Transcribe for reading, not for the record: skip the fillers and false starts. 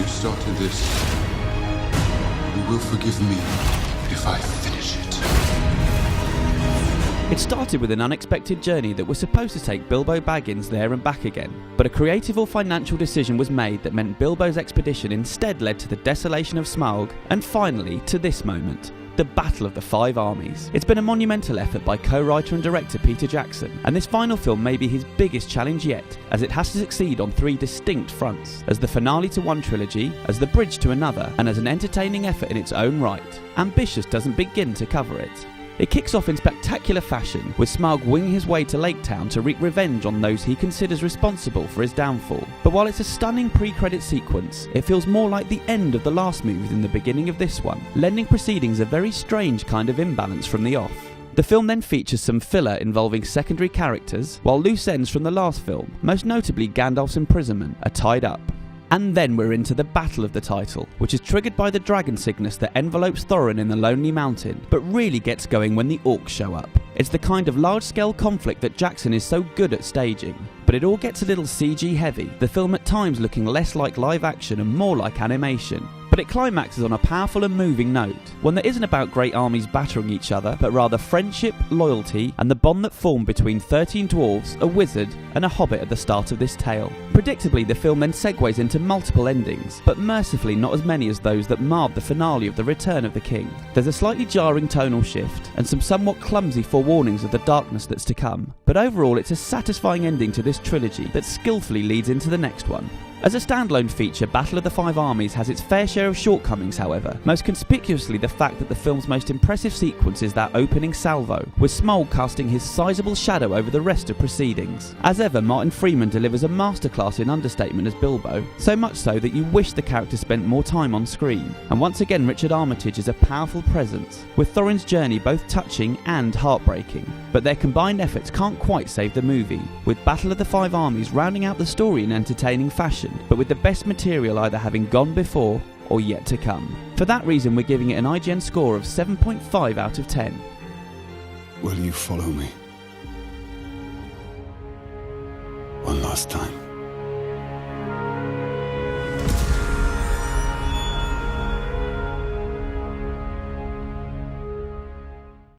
You started this. You will forgive me if I finish it. It started with an unexpected journey that was supposed to take Bilbo Baggins there and back again, but a creative or financial decision was made that meant Bilbo's expedition instead led to the desolation of Smaug, and finally to this moment, the Battle of the Five Armies. It's been a monumental effort by co-writer and director Peter Jackson, and this final film may be his biggest challenge yet, as it has to succeed on three distinct fronts: as the finale to one trilogy, as the bridge to another, and as an entertaining effort in its own right. Ambitious doesn't begin to cover it. It kicks off in spectacular fashion, with Smaug winging his way to Lake Town to wreak revenge on those he considers responsible for his downfall. But while it's a stunning pre-credit sequence, it feels more like the end of the last movie than the beginning of this one, lending proceedings a very strange kind of imbalance from the off. The film then features some filler involving secondary characters, while loose ends from the last film, most notably Gandalf's imprisonment, are tied up. And then we're into the battle of the title, which is triggered by the dragon sickness that envelopes Thorin in the Lonely Mountain, but really gets going when the orcs show up. It's the kind of large-scale conflict that Jackson is so good at staging, but it all gets a little CG heavy, the film at times looking less like live action and more like animation. But it climaxes on a powerful and moving note, one that isn't about great armies battering each other, but rather friendship, loyalty, and the bond that formed between 13 dwarves, a wizard, and a hobbit at the start of this tale. Predictably, the film then segues into multiple endings, but mercifully not as many as those that marred the finale of The Return of the King. There's a slightly jarring tonal shift, and some somewhat clumsy forewarnings of the darkness that's to come, but overall it's a satisfying ending to this trilogy that skillfully leads into the next one. As a standalone feature, Battle of the Five Armies has its fair share of shortcomings, however, most conspicuously the fact that the film's most impressive sequence is that opening salvo, with Smaug casting his sizable shadow over the rest of proceedings. As ever, Martin Freeman delivers a masterclass in understatement as Bilbo, so much so that you wish the character spent more time on screen. And once again, Richard Armitage is a powerful presence, with Thorin's journey both touching and heartbreaking. But their combined efforts can't quite save the movie, with Battle of the Five Armies rounding out the story in entertaining fashion, but with the best material either having gone before or yet to come. For that reason, we're giving it an IGN score of 7.5 out of 10. Will you follow me? One last time.